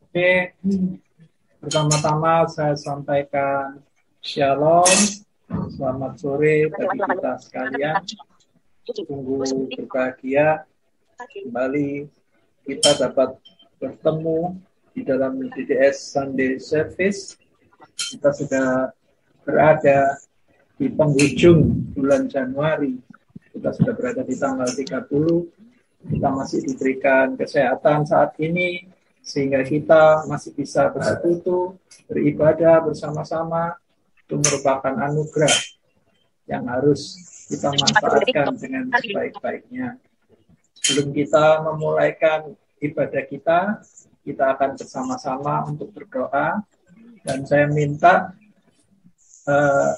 Oke, pertama-tama saya sampaikan Shalom, selamat sore bagi kita sekalian. Sungguh berbahagia kembali kita dapat bertemu di dalam DDS Sunday Service. Kita sudah berada di penghujung bulan Januari. Kita sudah berada di tanggal 30. Kita masih diberikan kesehatan saat ini, sehingga kita masih bisa bersekutu, beribadah bersama-sama. Itu merupakan anugerah yang harus kita manfaatkan dengan sebaik-baiknya. Sebelum kita memulaikan ibadah kita akan bersama-sama untuk berdoa. Dan saya minta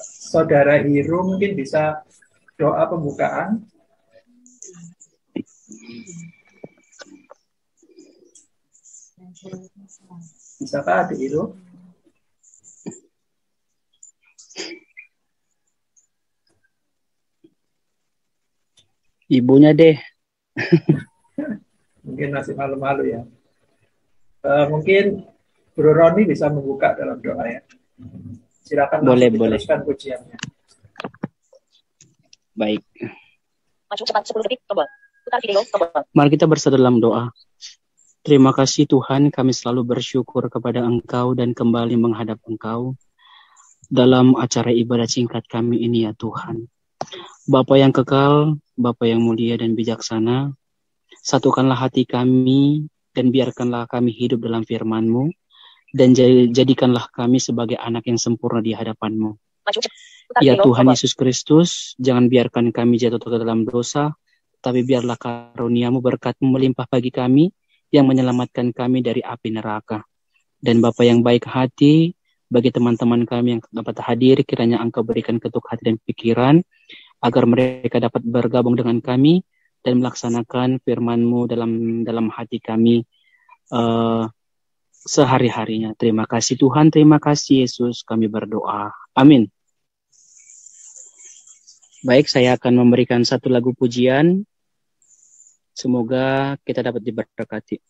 Saudara Hiru mungkin bisa doa pembukaan. Bisakah Adik Hiru? Ibunya deh. Mungkin masih malu-malu ya. Mungkin Bro Roni bisa membuka dalam doa ya. Silakan boleh. diteruskan pujiannya. Baik. Maju cepat 10 detik, tombol. Putar video, tombol. Mari kita bersatu dalam doa. Terima kasih Tuhan, kami selalu bersyukur kepada Engkau dan kembali menghadap Engkau dalam acara ibadah singkat kami ini ya Tuhan. Bapa yang kekal, Bapa yang mulia dan bijaksana, satukanlah hati kami dan biarkanlah kami hidup dalam firman-Mu dan jadikanlah kami sebagai anak yang sempurna di hadapan-Mu. Ya Tuhan Yesus Kristus, jangan biarkan kami jatuh ke dalam dosa, tapi biarlah karunia-Mu, berkat-Mu melimpah bagi kami yang menyelamatkan kami dari api neraka. Dan Bapa yang baik hati, bagi teman-teman kami yang dapat hadir, kiranya Engkau berikan ketuk hati dan pikiran, agar mereka dapat bergabung dengan kami dan melaksanakan firman-Mu dalam hati kami sehari-harinya. Terima kasih Tuhan, terima kasih Yesus, kami berdoa. Amin. Baik, saya akan memberikan satu lagu pujian. Semoga kita dapat diberkati.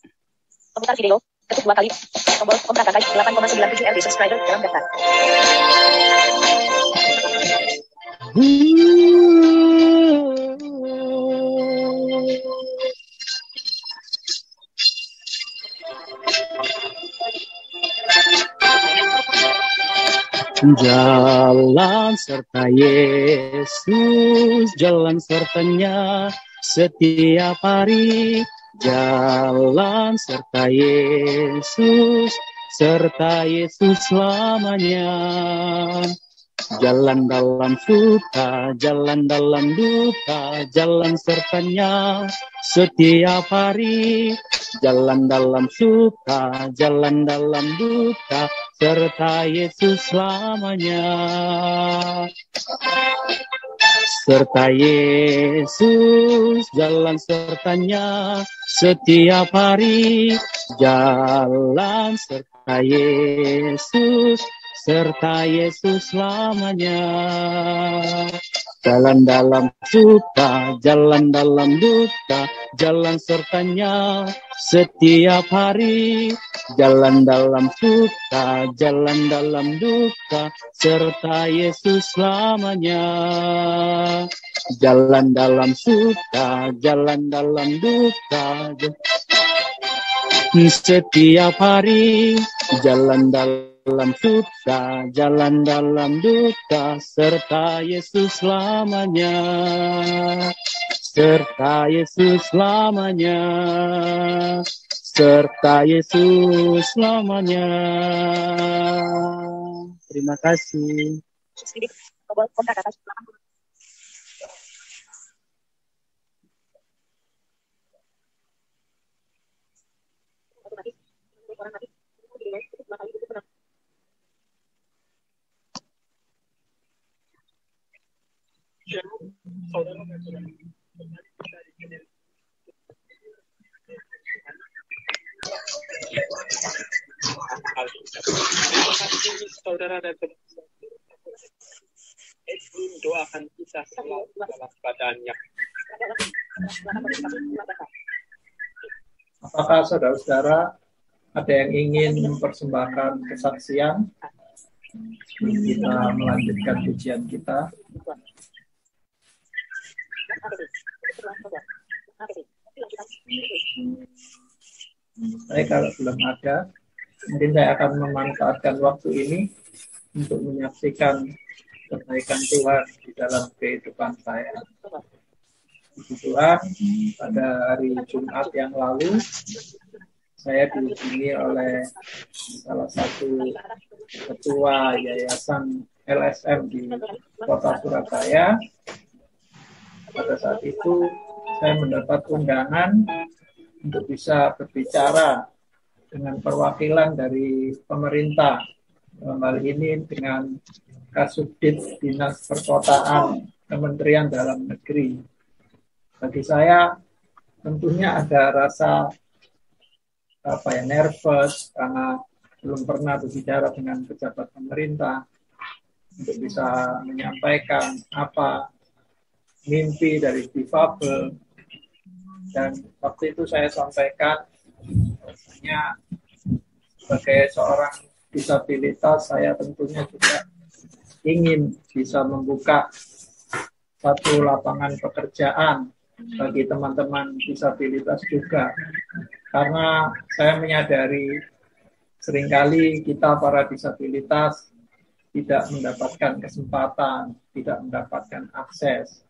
Pemutar video, ketuk 2 kali, tombol pemberangkatan 8,97 RB subscriber dalam daftar. Jalan serta Yesus, jalan sertanya setiap hari. Jalan serta Yesus selamanya. Jalan dalam suka, jalan dalam duka, jalan sertanya setiap hari. Jalan dalam suka, jalan dalam duka, serta Yesus selamanya. Serta Yesus, jalan sertanya setiap hari. Jalan serta Yesus selamanya. Jalan dalam suka, jalan dalam duka, jalan sertanya setiap hari. Jalan dalam suka, jalan dalam duka, serta Yesus selamanya. Jalan dalam suka, jalan dalam duka, setiap hari. Jalan dalam suka, jalan dalam duka, serta Yesus selamanya. Serta Yesus selamanya. Serta Yesus selamanya. Terima kasih. Tombol pemberangkatan 8. Saudara dan teman-teman, Edwin doakan kita selalu dalam badannya. Apakah saudara-saudara Ada yang ingin mempersembahkan kesaksian? Kita melanjutkan pujian kita. Baik, kalau belum ada, mungkin saya akan memanfaatkan waktu ini untuk menyaksikan kebaikan Tuhan di dalam kehidupan saya. Puji Tuhan, pada hari Jumat yang lalu, saya dihubungi oleh salah satu ketua yayasan LSM di kota Surabaya. Pada saat itu, saya mendapat undangan untuk bisa berbicara dengan perwakilan dari pemerintah. Dalam hal ini dengan Kasubdit Dinas Perkotaan Kementerian Dalam Negeri. Bagi saya tentunya ada rasa nervous karena belum pernah berbicara dengan pejabat pemerintah untuk bisa menyampaikan apa mimpi dari difabel. Dan waktu itu saya sampaikan bahwasanya sebagai seorang disabilitas saya tentunya juga ingin bisa membuka satu lapangan pekerjaan bagi teman-teman disabilitas juga. Karena saya menyadari seringkali kita para disabilitas tidak mendapatkan kesempatan, tidak mendapatkan akses.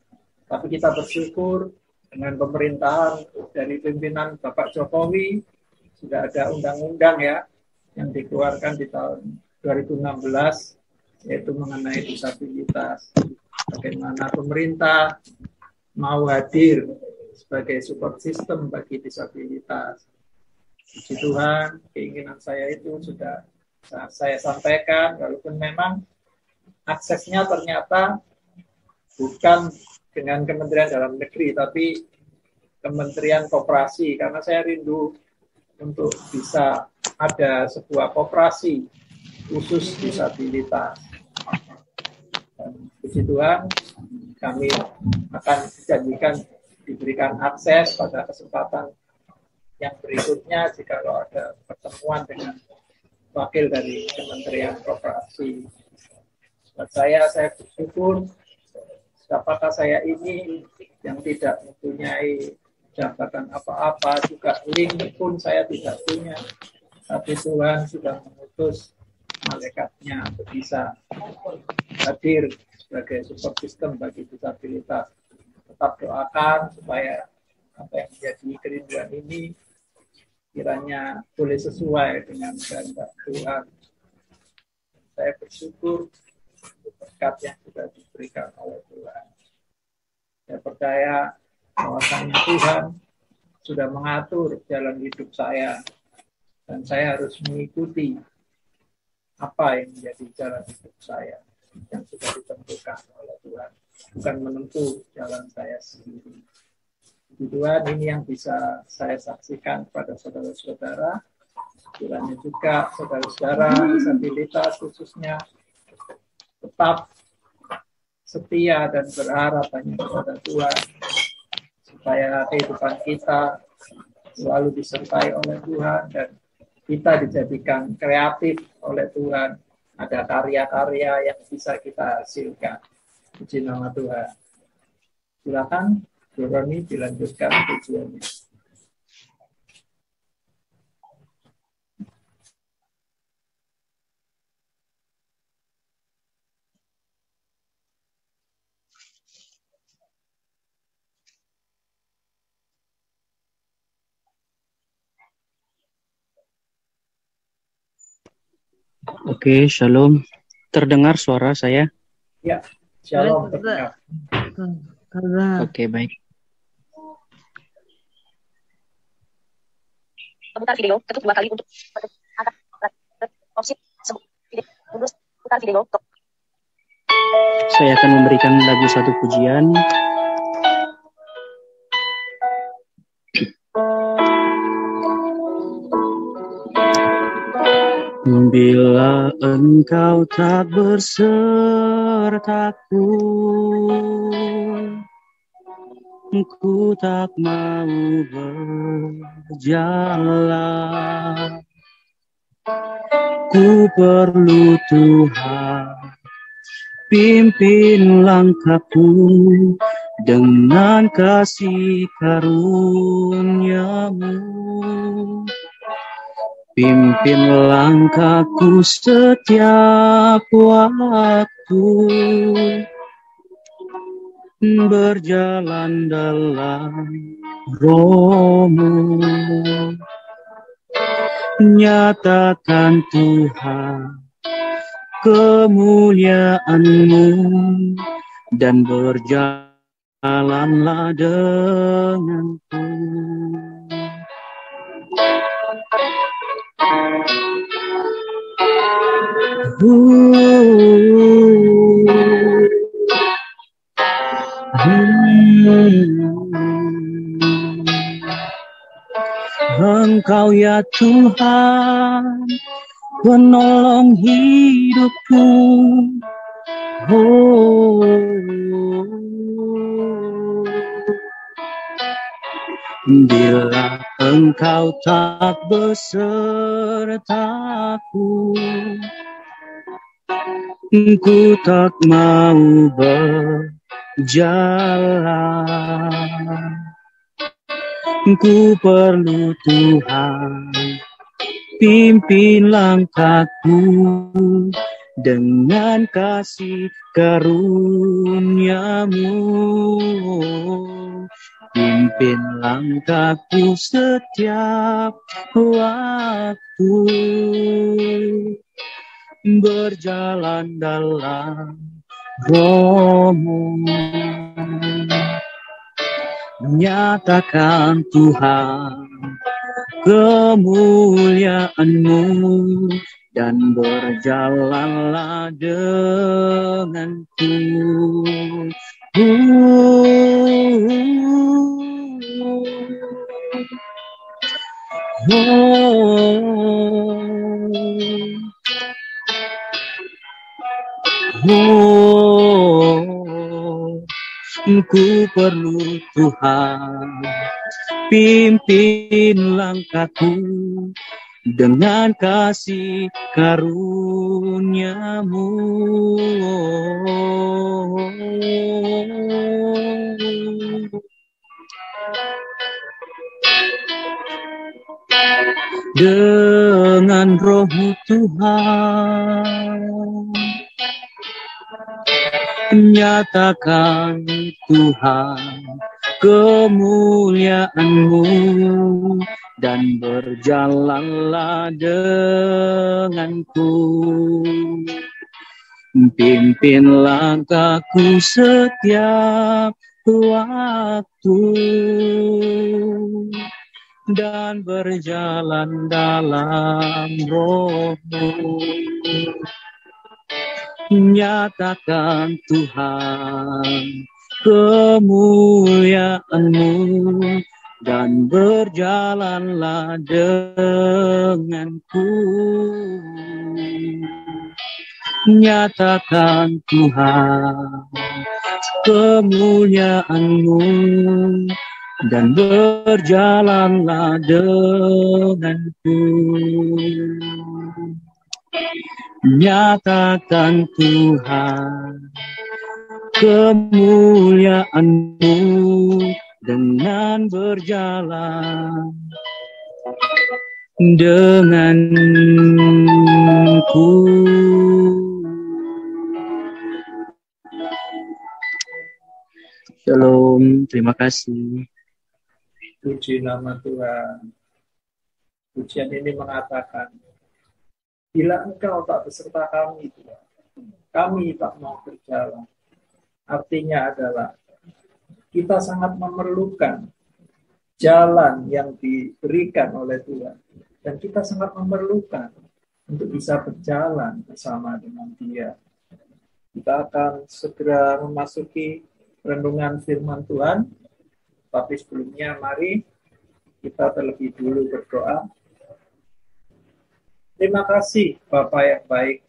Tapi kita bersyukur dengan pemerintahan dari pimpinan Bapak Jokowi sudah ada undang-undang ya yang dikeluarkan di tahun 2016 yaitu mengenai disabilitas. Bagaimana pemerintah mau hadir sebagai support system bagi disabilitas. Puji Tuhan, keinginan saya itu sudah saya sampaikan, walaupun memang aksesnya ternyata bukan dengan Kementerian Dalam Negeri, tapi Kementerian Koperasi, karena saya rindu untuk bisa ada sebuah koperasi khusus disabilitas. Dan puji Tuhan, kami akan dijanjikan diberikan akses pada kesempatan yang berikutnya jika ada pertemuan dengan wakil dari Kementerian Koperasi. Buat saya bersyukur apakah saya ini yang tidak mempunyai jabatan apa-apa, juga link pun saya tidak punya. Tapi Tuhan sudah mengutus malaikatnya untuk bisa hadir sebagai support system bagi disabilitas. Tetap doakan supaya apa yang menjadi kerinduan ini kiranya boleh sesuai dengan kehendak Tuhan. Saya bersyukur berkat yang sudah diberikan oleh Tuhan. Saya percaya bahwasanya Tuhan sudah mengatur jalan hidup saya dan saya harus mengikuti apa yang menjadi jalan hidup saya yang sudah ditentukan oleh Tuhan, bukan menempuh jalan saya sendiri. Tuhan, ini yang bisa saya saksikan kepada saudara-saudara, kiranya juga saudara-saudara disabilitas khususnya tetap setia dan berharap hanya kepada Tuhan, supaya kehidupan kita selalu disertai oleh Tuhan dan kita dijadikan kreatif oleh Tuhan. Ada karya-karya yang bisa kita hasilkan. Puji nama Tuhan. Silakan, Bu Roni, dilanjutkan pujiannya. Oke, shalom. Terdengar suara saya? Ya, shalom terdengar. Oke, baik. Memutar video, ketuk 2 kali untuk opsi mundur, putar video. Saya akan memberikan lagu satu pujian. Bila engkau tak bersertaku, ku tak mau berjalan. Ku perlu Tuhan, pimpin langkahku dengan kasih karunia-Mu. Pimpin langkahku setiap waktu, berjalan dalam Roh-Mu. Nyatakan Tuhan kemuliaan-Mu dan berjalanlah denganku. Engkau ya Tuhan, penolong hidupku. Bila Engkau tak besertaku, ku tak mau berjalan. Ku perlu Tuhan, pimpin langkahku dengan kasih karunia-Mu. Pimpin langkahku setiap waktu, berjalan dalam Roh-Mu. Nyatakan Tuhan kemuliaan-Mu dan berjalanlah denganku. Ku perlu Tuhan, pimpin langkahku dengan kasih karunia-Mu. Dengan Roh-Mu Tuhan, nyatakan Tuhan kemuliaan-Mu dan berjalanlah denganku. Pimpin langkahku setiap waktu dan berjalan dalam Roh-Mu. Nyatakan Tuhan kemuliaan-Mu dan berjalanlah denganku. Nyatakan Tuhan kemuliaan-Mu dan berjalanlah denganku. Nyatakan Tuhan kemuliaan-Mu dengan berjalan denganku. Shalom, terima kasih. Puji nama Tuhan. Pujian ini mengatakan, bila Engkau tak beserta kami, Tuhan, kami tak mau berjalan. Artinya adalah kita sangat memerlukan jalan yang diberikan oleh Tuhan. Dan kita sangat memerlukan untuk bisa berjalan bersama dengan Dia. Kita akan segera memasuki renungan firman Tuhan. Tapi sebelumnya mari kita terlebih dulu berdoa. Terima kasih Bapa yang baik.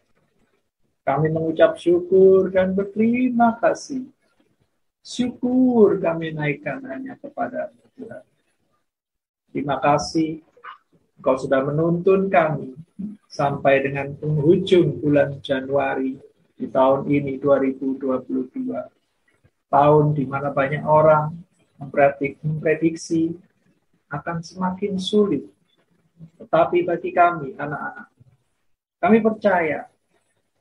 Kami mengucap syukur dan berterima kasih. Syukur kami naikkan hanya kepada Tuhan. Terima kasih Engkau sudah menuntun kami sampai dengan penghujung bulan Januari di tahun ini 2022. Tahun di mana banyak orang memprediksi akan semakin sulit. Tetapi bagi kami, anak-anak, kami percaya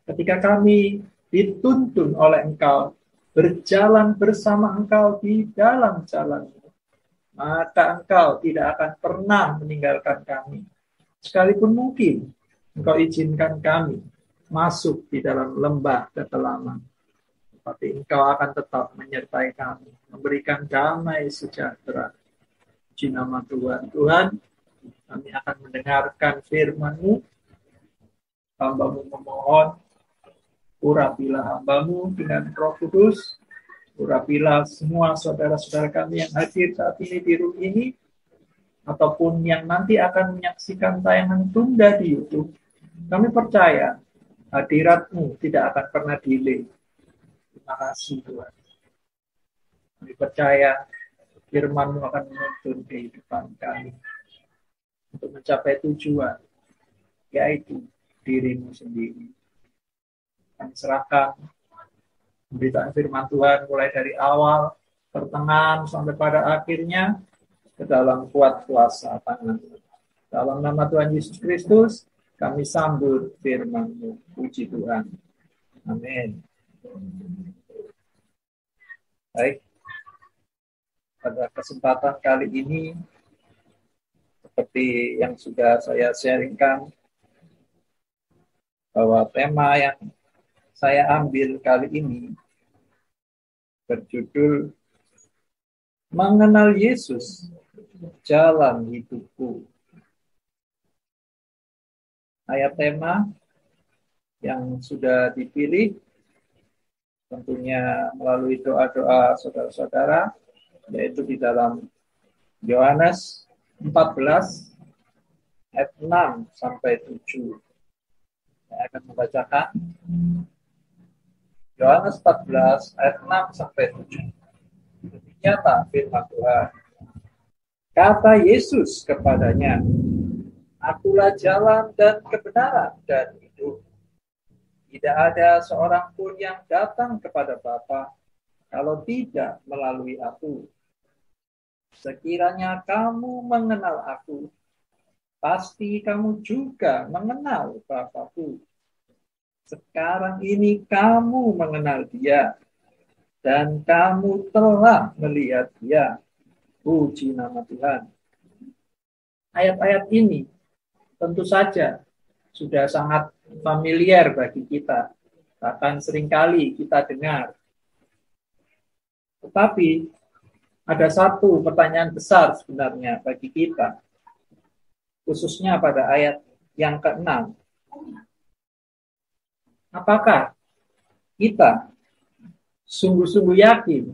ketika kami dituntun oleh Engkau, berjalan bersama Engkau di dalam jalan-Mu, maka Engkau tidak akan pernah meninggalkan kami. Sekalipun mungkin Engkau izinkan kami masuk di dalam lembah ketelaman, tapi Engkau akan tetap menyertai kami, memberikan damai sejahtera. Puji nama Tuhan. Tuhan, kami akan mendengarkan firman-Mu. Hamba-Mu memohon, urapilah hamba-Mu dengan Roh Kudus. Urapilah semua saudara-saudara kami yang hadir saat ini di room ini, ataupun yang nanti akan menyaksikan tayangan tunda di YouTube. Kami percaya hadirat-Mu tidak akan pernah delay. Terima kasih Tuhan. Kami percaya firman-Mu akan menuntun kehidupan kami untuk mencapai tujuan, yaitu diri-Mu sendiri. Kami serahkan pemberitaan firman Tuhan mulai dari awal, pertengahan, sampai pada akhirnya ke dalam kuat kuasa tangan-Mu. Dalam nama Tuhan Yesus Kristus, kami sambut firman-Mu. Puji Tuhan. Amin. Baik. Pada kesempatan kali ini, seperti yang sudah saya sharingkan, bahwa tema yang saya ambil kali ini berjudul Mengenal Yesus, Jalan Hidupku. Ayat tema yang sudah dipilih tentunya melalui doa-doa saudara-saudara, yaitu di dalam Yohanes 14 ayat 6 sampai 7. Saya akan membacakan Yohanes 14 ayat 6 sampai 7. Demikianlah firman Tuhan. Kata Yesus kepadanya, Akulah jalan dan kebenaran dan hidup. Tidak ada seorang pun yang datang kepada Bapa kalau tidak melalui aku. Sekiranya kamu mengenal aku, pasti kamu juga mengenal Bapa-Ku. Sekarang ini kamu mengenal Dia, dan kamu telah melihat Dia. Puji nama Tuhan. Ayat-ayat ini tentu saja sudah sangat familiar bagi kita. Bahkan seringkali kita dengar. Tetapi ada satu pertanyaan besar sebenarnya bagi kita, khususnya pada ayat yang ke-6. Apakah kita sungguh-sungguh yakin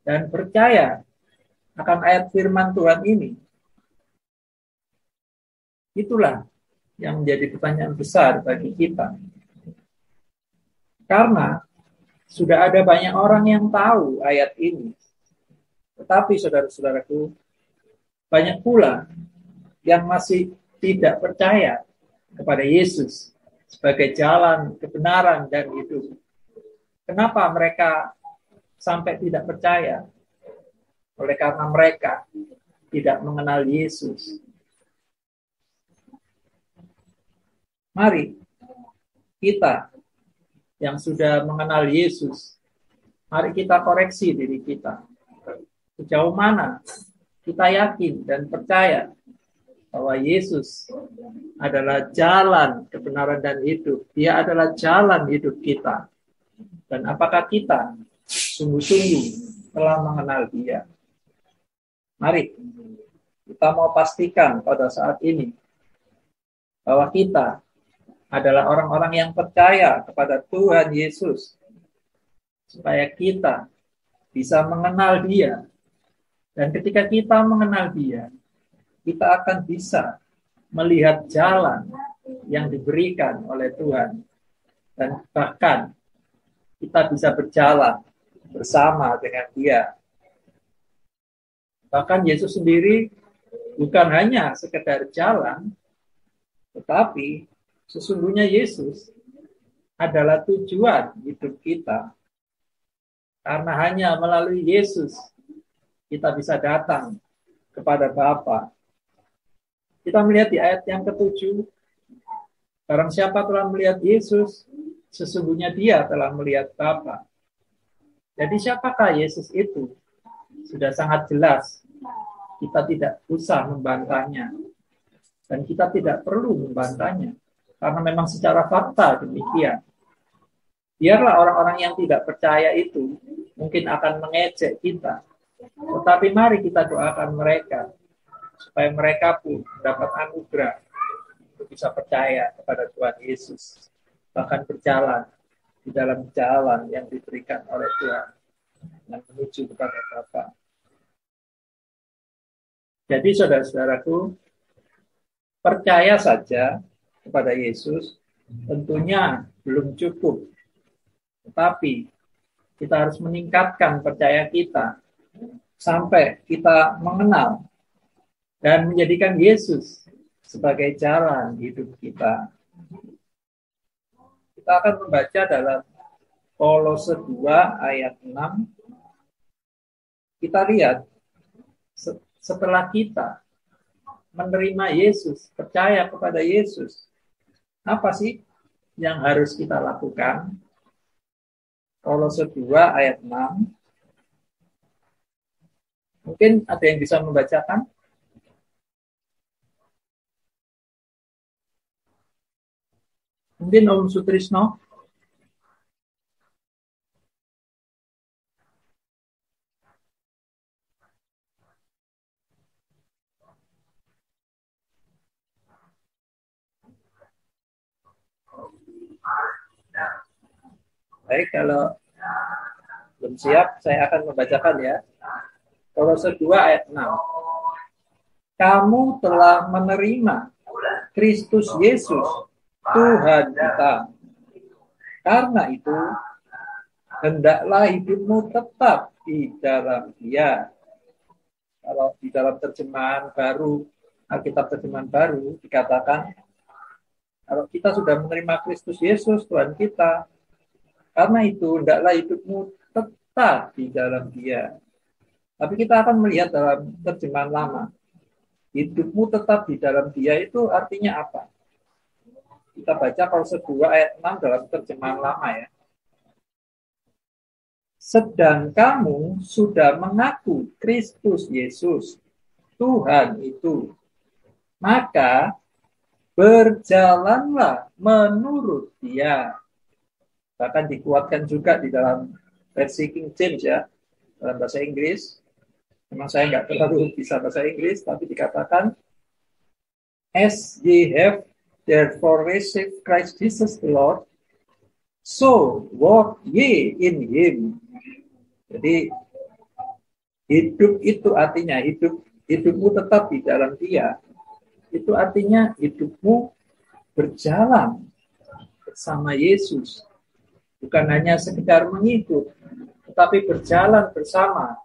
dan percaya akan ayat firman Tuhan ini? Itulah yang menjadi pertanyaan besar bagi kita. Karena sudah ada banyak orang yang tahu ayat ini. Tetapi saudara-saudaraku, banyak pula yang masih tidak percaya kepada Yesus sebagai jalan, kebenaran, dan hidup. Kenapa mereka sampai tidak percaya? Oleh karena mereka tidak mengenal Yesus. Mari kita yang sudah mengenal Yesus, mari kita koreksi diri kita. Sejauh mana kita yakin dan percaya bahwa Yesus adalah jalan, kebenaran, dan hidup. Dia adalah jalan hidup kita. Dan apakah kita sungguh-sungguh telah mengenal Dia? Mari kita mau pastikan pada saat ini bahwa kita adalah orang-orang yang percaya kepada Tuhan Yesus, supaya kita bisa mengenal Dia. Dan ketika kita mengenal Dia, kita akan bisa melihat jalan yang diberikan oleh Tuhan. Dan bahkan kita bisa berjalan bersama dengan Dia. Bahkan Yesus sendiri bukan hanya sekedar jalan, tetapi sesungguhnya Yesus adalah tujuan hidup kita. Karena hanya melalui Yesus kita bisa datang kepada Bapa. Kita melihat di ayat yang ke-7, barang siapa telah melihat Yesus, sesungguhnya dia telah melihat Bapa. Jadi siapakah Yesus itu? Sudah sangat jelas. Kita tidak usah membantahnya. Dan kita tidak perlu membantahnya. Karena memang secara fakta demikian. Biarlah orang-orang yang tidak percaya itu mungkin akan mengejek kita. Tetapi mari kita doakan mereka supaya mereka pun dapat anugerah untuk bisa percaya kepada Tuhan Yesus. Bahkan berjalan di dalam jalan yang diberikan oleh Tuhan yang menuju kepada Bapa. Jadi saudara-saudaraku, percaya saja kepada Yesus tentunya belum cukup. Tetapi kita harus meningkatkan percaya kita sampai kita mengenal dan menjadikan Yesus sebagai jalan hidup kita. Kita akan membaca dalam Kolose 2 ayat 6. Kita lihat setelah kita menerima Yesus, percaya kepada Yesus, apa sih yang harus kita lakukan? Kolose 2 ayat 6. Mungkin ada yang bisa membacakan? Mungkin Om Sutrisno? Baik, kalau belum siap, saya akan membacakan ya. Kolose 2 ayat 6. Kamu telah menerima Kristus Yesus, Tuhan kita. Karena itu, hendaklah hidupmu tetap di dalam Dia. Kalau di dalam terjemahan baru, Alkitab terjemahan baru, dikatakan, kalau kita sudah menerima Kristus Yesus, Tuhan kita, karena itu, hendaklah hidupmu tetap di dalam Dia. Tapi kita akan melihat dalam terjemahan lama. Hidupmu tetap di dalam Dia itu artinya apa? Kita baca Kolose 2 ayat 6 dalam terjemahan lama ya. Sedang kamu sudah mengaku Kristus Yesus, Tuhan itu, maka berjalanlah menurut Dia. Bahkan dikuatkan juga di dalam versi King James ya, dalam bahasa Inggris. Memang saya nggak terlalu bisa bahasa Inggris, tapi dikatakan, as ye have therefore received Christ Jesus the Lord, so walk ye in Him. Jadi hidup itu artinya hidupmu tetap di dalam Dia. Itu artinya hidupmu berjalan bersama Yesus. Bukan hanya sekedar mengikut, tetapi berjalan bersama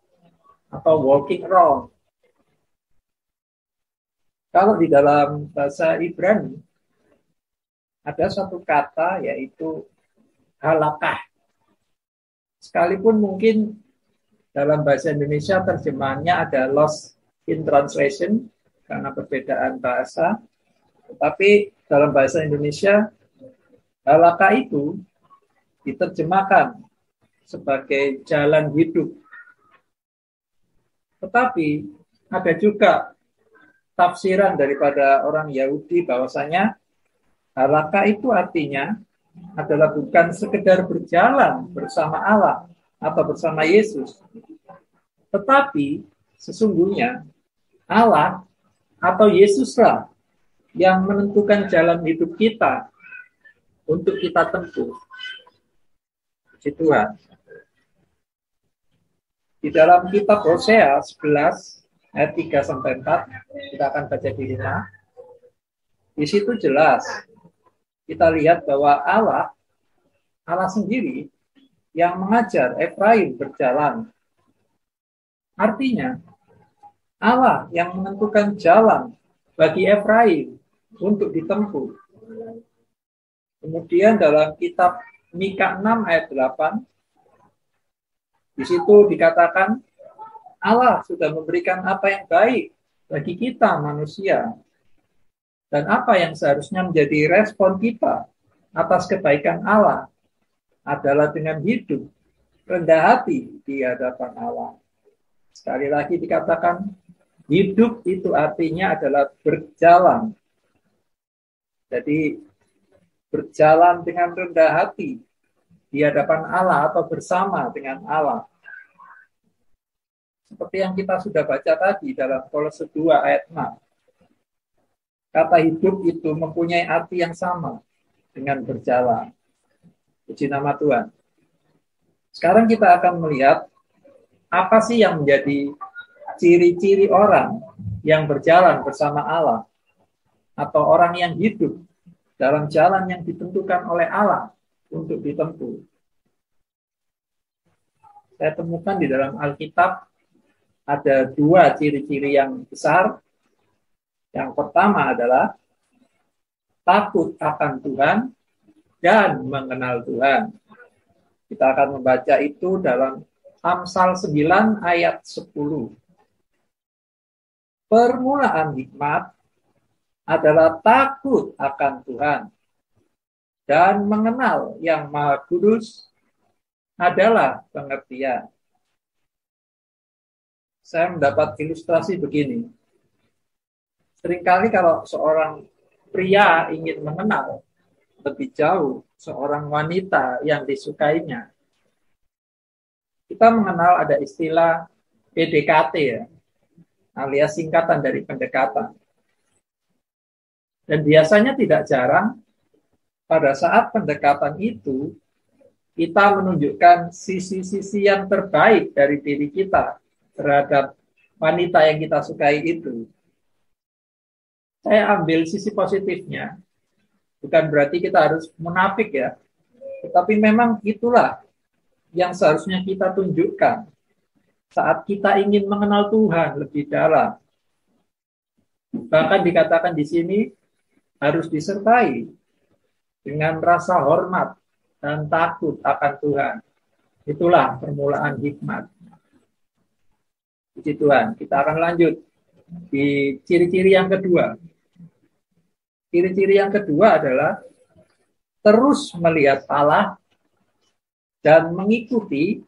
atau walking around. Kalau di dalam bahasa Ibrani ada satu kata yaitu halakah. Sekalipun mungkin dalam bahasa Indonesia terjemahannya ada lost in translation karena perbedaan bahasa, tetapi dalam bahasa Indonesia halakah itu diterjemahkan sebagai jalan hidup. Tetapi ada juga tafsiran daripada orang Yahudi bahwasanya halakha itu artinya adalah bukan sekedar berjalan bersama Allah atau bersama Yesus, tetapi sesungguhnya Allah atau Yesuslah yang menentukan jalan hidup kita untuk kita tempuh. Puji Tuhan. Di dalam kitab Hosea 11 ayat 3-4 kita akan baca di rumah. Di situ jelas kita lihat bahwa Allah sendiri yang mengajar Efraim berjalan. Artinya Allah yang menentukan jalan bagi Efraim untuk ditempuh. Kemudian dalam kitab Mika 6 ayat 8, di situ dikatakan Allah sudah memberikan apa yang baik bagi kita manusia. Dan apa yang seharusnya menjadi respon kita atas kebaikan Allah adalah dengan hidup rendah hati di hadapan Allah. Sekali lagi dikatakan, hidup itu artinya adalah berjalan. Jadi berjalan dengan rendah hati di hadapan Allah atau bersama dengan Allah. Seperti yang kita sudah baca tadi dalam Kolose 2 ayat 6. Kata hidup itu mempunyai arti yang sama dengan berjalan. Puji nama Tuhan. Sekarang kita akan melihat apa sih yang menjadi ciri-ciri orang yang berjalan bersama Allah atau orang yang hidup dalam jalan yang ditentukan oleh Allah untuk ditempuh. Saya temukan di dalam Alkitab ada dua ciri-ciri yang besar. Yang pertama adalah takut akan Tuhan dan mengenal Tuhan. Kita akan membaca itu dalam Amsal 9 ayat 10. Permulaan hikmat adalah takut akan Tuhan dan mengenal yang Maha Kudus adalah pengertian. Saya mendapat ilustrasi begini. Seringkali kalau seorang pria ingin mengenal lebih jauh seorang wanita yang disukainya, kita mengenal ada istilah PDKT ya, alias singkatan dari pendekatan. Dan biasanya tidak jarang pada saat pendekatan itu kita menunjukkan sisi-sisi yang terbaik dari diri kita terhadap wanita yang kita sukai itu. Saya ambil sisi positifnya. Bukan berarti kita harus munafik ya. Tetapi memang itulah yang seharusnya kita tunjukkan saat kita ingin mengenal Tuhan lebih dalam. Bahkan dikatakan di sini harus disertai dengan rasa hormat dan takut akan Tuhan. Itulah permulaan hikmat. Puji Tuhan. Kita akan lanjut di ciri-ciri yang kedua. Ciri-ciri yang kedua adalah terus melihat Allah dan mengikuti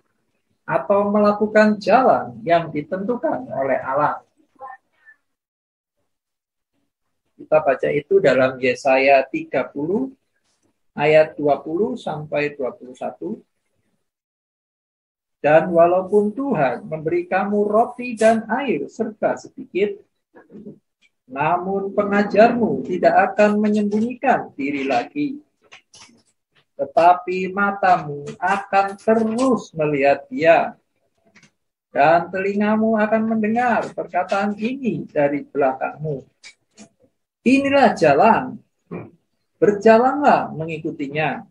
atau melakukan jalan yang ditentukan oleh Allah. Kita baca itu dalam Yesaya 30 ayat 20 sampai 21. Dan walaupun Tuhan memberi kamu roti dan air serta sedikit, namun pengajarmu tidak akan menyembunyikan diri lagi. Tetapi matamu akan terus melihat Dia, dan telingamu akan mendengar perkataan ini dari belakangmu. Inilah jalan, berjalanlah mengikutinya,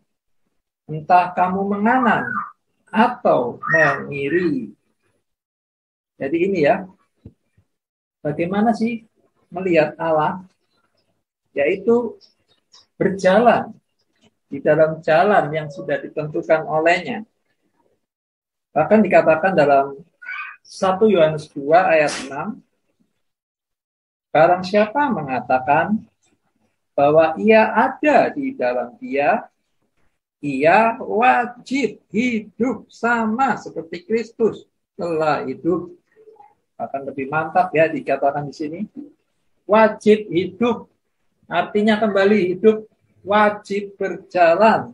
entah kamu menganan atau mengiri. Jadi ini ya, bagaimana sih melihat Allah? Yaitu berjalan di dalam jalan yang sudah ditentukan olehnya. Bahkan dikatakan dalam 1 Yohanes 2 ayat 6, barang siapa mengatakan bahwa ia ada di dalam Dia, ia wajib hidup sama seperti Kristus telah hidup. Akan lebih mantap ya dikatakan di sini. Wajib hidup, artinya kembali hidup, wajib berjalan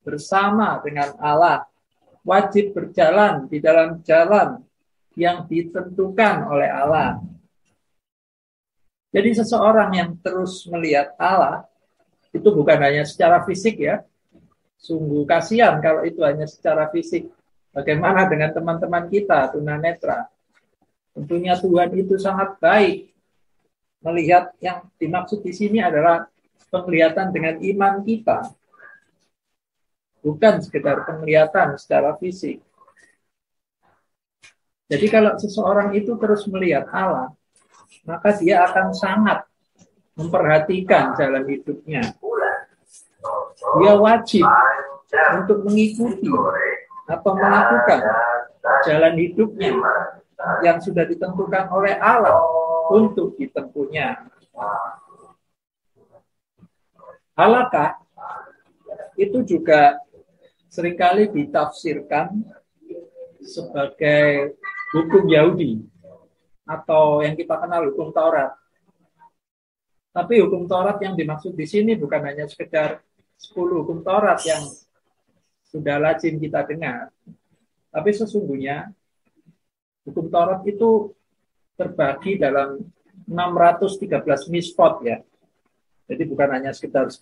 bersama dengan Allah, wajib berjalan di dalam jalan yang ditentukan oleh Allah. Jadi seseorang yang terus melihat Allah, itu bukan hanya secara fisik ya, sungguh kasihan kalau itu hanya secara fisik. Bagaimana dengan teman-teman kita tunanetra? Tentunya Tuhan itu sangat baik. Melihat yang dimaksud di sini adalah penglihatan dengan iman kita. Bukan sekedar penglihatan secara fisik. Jadi kalau seseorang itu terus melihat Allah, maka dia akan sangat memperhatikan jalan hidupnya. Dia wajib untuk mengikuti atau melakukan jalan hidupnya yang sudah ditentukan oleh Allah untuk ditempuhnya. Halakah itu juga seringkali ditafsirkan sebagai hukum Yahudi atau yang kita kenal hukum Taurat. Tapi hukum Taurat yang dimaksud di sini bukan hanya sekedar 10 hukum Taurat yang sudah lazim kita dengar. Tapi sesungguhnya hukum Taurat itu terbagi dalam 613 misfot ya. Jadi bukan hanya sekedar 10.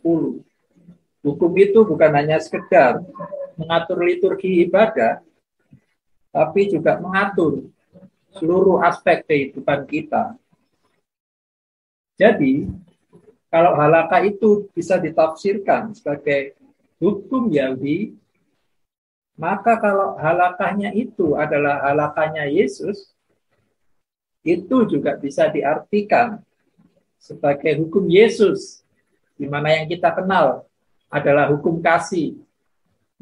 Hukum itu bukan hanya sekedar mengatur liturgi ibadah, tapi juga mengatur seluruh aspek kehidupan kita. Jadi, kalau halakha itu bisa ditafsirkan sebagai hukum Yahudi, maka kalau halakhahnya itu adalah halakhahnya Yesus, itu juga bisa diartikan sebagai hukum Yesus, di mana yang kita kenal adalah hukum kasih,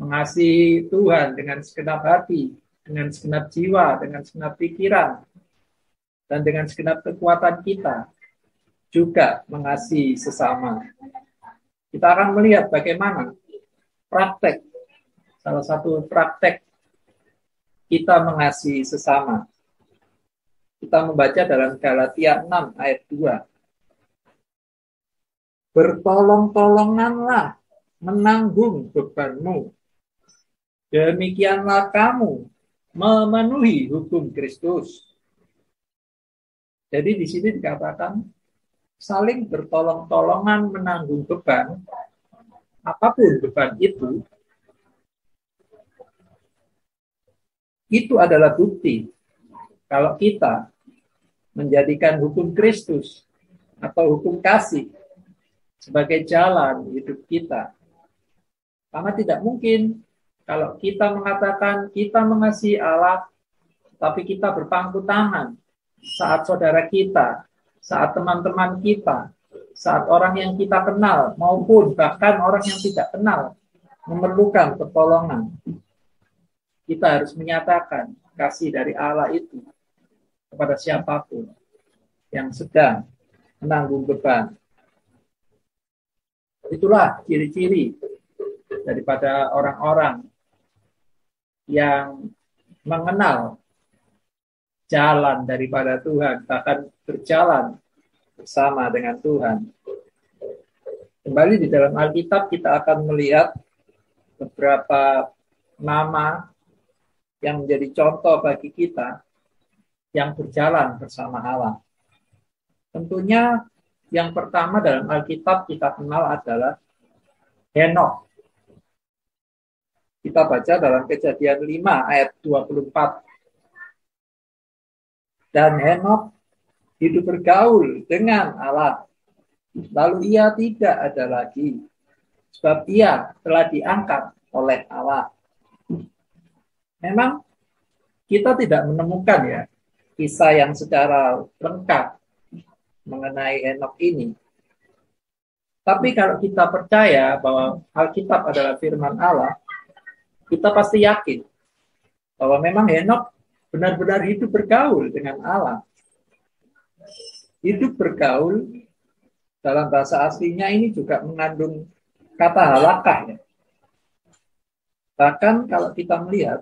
mengasihi Tuhan dengan segenap hati, dengan segenap jiwa, dengan segenap pikiran, dan dengan segenap kekuatan kita, juga mengasihi sesama. Kita akan melihat bagaimana praktek, salah satu praktek kita mengasihi sesama. Kita membaca dalam Galatia 6 ayat 2. Bertolong-tolonganlah menanggung bebanmu. Demikianlah kamu memenuhi hukum Kristus. Jadi di sini dikatakan saling bertolong-tolongan menanggung beban, apapun beban itu adalah bukti kalau kita menjadikan hukum Kristus atau hukum kasih sebagai jalan hidup kita. Karena tidak mungkin kalau kita mengatakan kita mengasihi Allah, tapi kita berpangku tangan saat saudara kita, saat teman-teman kita, saat orang yang kita kenal, maupun bahkan orang yang tidak kenal, memerlukan pertolongan. Kita harus menyatakan kasih dari Allah itu kepada siapapun yang sedang menanggung beban. Itulah ciri-ciri daripada orang-orang yang mengenal jalan daripada Tuhan, bahkan berjalan bersama dengan Tuhan. Kembali di dalam Alkitab kita akan melihat beberapa nama yang menjadi contoh bagi kita yang berjalan bersama Allah. Tentunya yang pertama dalam Alkitab kita kenal adalah Henokh. Kita baca dalam Kejadian 5 ayat 24. Dan Henokh hidup bergaul dengan Allah. Lalu ia tidak ada lagi, sebab ia telah diangkat oleh Allah. Memang kita tidak menemukan ya kisah yang secara lengkap mengenai Henokh ini. Tapi kalau kita percaya bahwa Alkitab adalah firman Allah, kita pasti yakin bahwa memang Henokh benar-benar hidup bergaul dengan Allah. Hidup bergaul dalam bahasa aslinya ini juga mengandung kata halakah. Ya. Bahkan kalau kita melihat,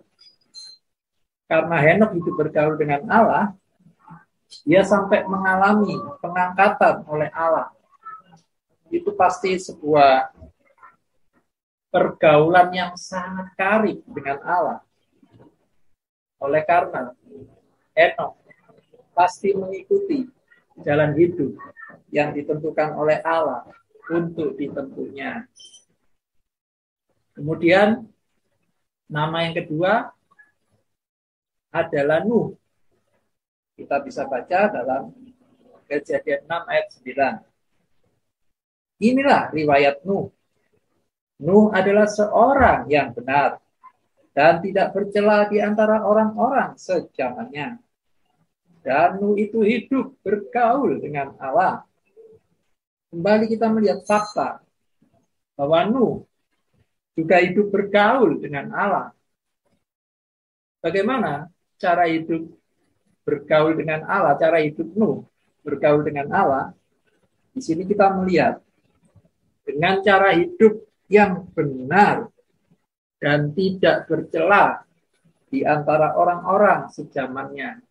karena Henokh hidup bergaul dengan Allah, dia sampai mengalami pengangkatan oleh Allah. Itu pasti sebuah pergaulan yang sangat karib dengan Allah. Oleh karena Henokh pasti mengikuti jalan hidup yang ditentukan oleh Allah untuk ditempuhnya. Kemudian nama yang kedua adalah Nuh. Kita bisa baca dalam Kejadian 6 ayat 9. Inilah riwayat Nuh. Nuh adalah seorang yang benar. dan tidak bercela di antara orang-orang sejamannya. Dan Nuh itu hidup bergaul dengan Allah. Kembali kita melihat fakta bahwa Nuh juga hidup bergaul dengan Allah. Bagaimana cara hidup bergaul dengan Allah, cara hidup Nuh bergaul dengan Allah? Di sini kita melihat dengan cara hidup yang benar dan tidak bercela di antara orang-orang sejamannya.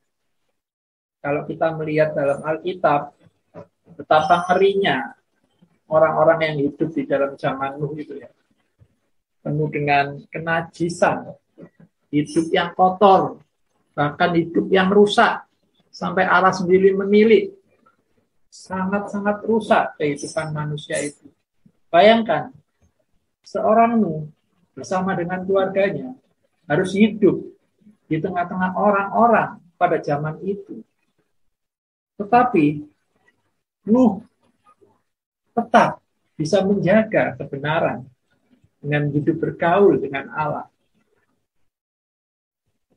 Kalau kita melihat dalam Alkitab, betapa ngerinya orang-orang yang hidup di dalam zaman Nuh itu ya. Penuh dengan kenajisan, hidup yang kotor, bahkan hidup yang rusak, sampai Allah sendiri menilik. Sangat-sangat rusak kehidupan manusia itu. Bayangkan, seorang Nuh bersama dengan keluarganya harus hidup di tengah-tengah orang-orang pada zaman itu. Tetapi Nuh tetap bisa menjaga kebenaran dengan hidup bergaul dengan Allah.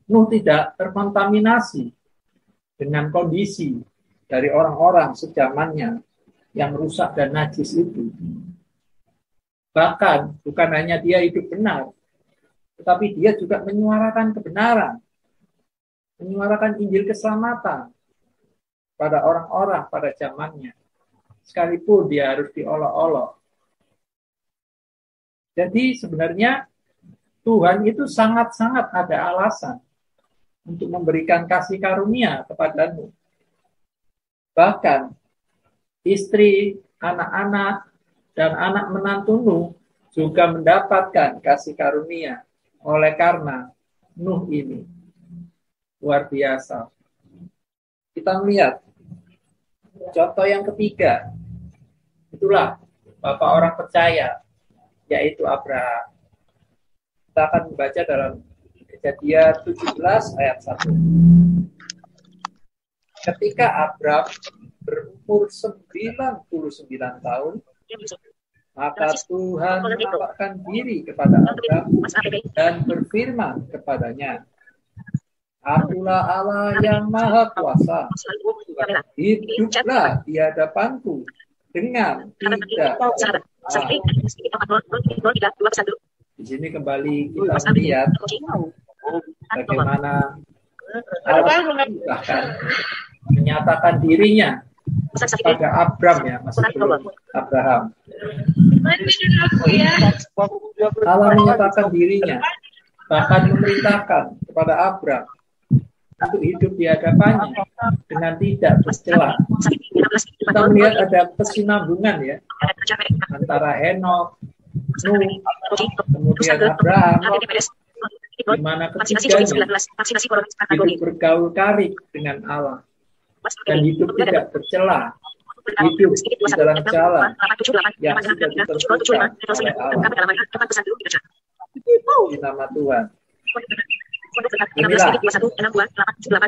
Nuh tidak terkontaminasi dengan kondisi dari orang-orang sejamannya yang rusak dan najis itu. Bahkan bukan hanya dia hidup benar, tetapi dia juga menyuarakan kebenaran, menyuarakan Injil keselamatan pada orang-orang pada zamannya, sekalipun dia harus diolok-olok. Jadi sebenarnya Tuhan itu sangat-sangat ada alasan untuk memberikan kasih karunia kepada Nuh. Bahkan istri, anak-anak, dan anak menantu Nuh juga mendapatkan kasih karunia oleh karena Nuh ini. Luar biasa. Kita melihat contoh yang ketiga. Itulah bapak orang percaya, yaitu Abraham. Kita akan membaca dalam Kejadian 17 ayat 1. Ketika Abraham berumur 99 tahun, maka Tuhan menampakkan diri kepada Abraham dan berfirman kepadanya, Akulah Allah yang Maha Kuasa. Hiduplah di hadapanku dengan tidak. Di sini kembali kita melihat bagaimana Allah bahkan menyatakan dirinya pada Abraham ya, masih belum Abraham. Allah menyatakan dirinya, bahkan memerintahkan kepada Abraham untuk hidup di hadapannya dengan tidak bercela. Kita melihat ada kesinambungan ya antara Henokh, Nuh, kemudian Abraham, di mana ketiganya hidup bergaul karib dengan Allah dan hidup tidak bercela, hidup di dalam jalan yang sudah ditentukan oleh Allah. Di nama Tuhan. Inilah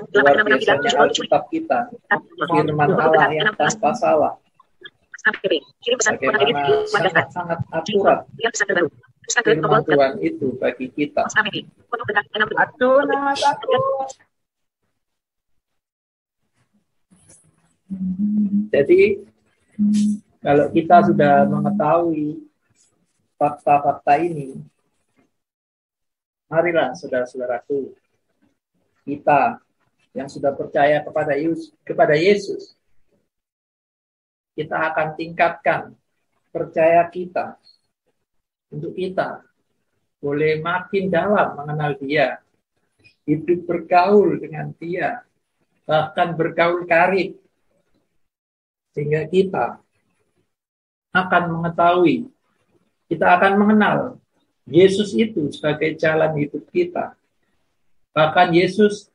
luar biasanya Alkitab kita, firman Allah yang tanpa salah. Bagaimana sangat-sangat akurat firman Tuhan itu bagi kita. Jadi kalau kita sudah mengetahui fakta-fakta ini, marilah saudara-saudaraku, kita yang sudah percaya kepada Yesus, kita akan tingkatkan percaya kita untuk kita boleh makin dalam mengenal Dia, hidup bergaul dengan Dia, bahkan bergaul karib, sehingga kita akan mengetahui, kita akan mengenal Yesus itu sebagai jalan hidup kita. Bahkan Yesus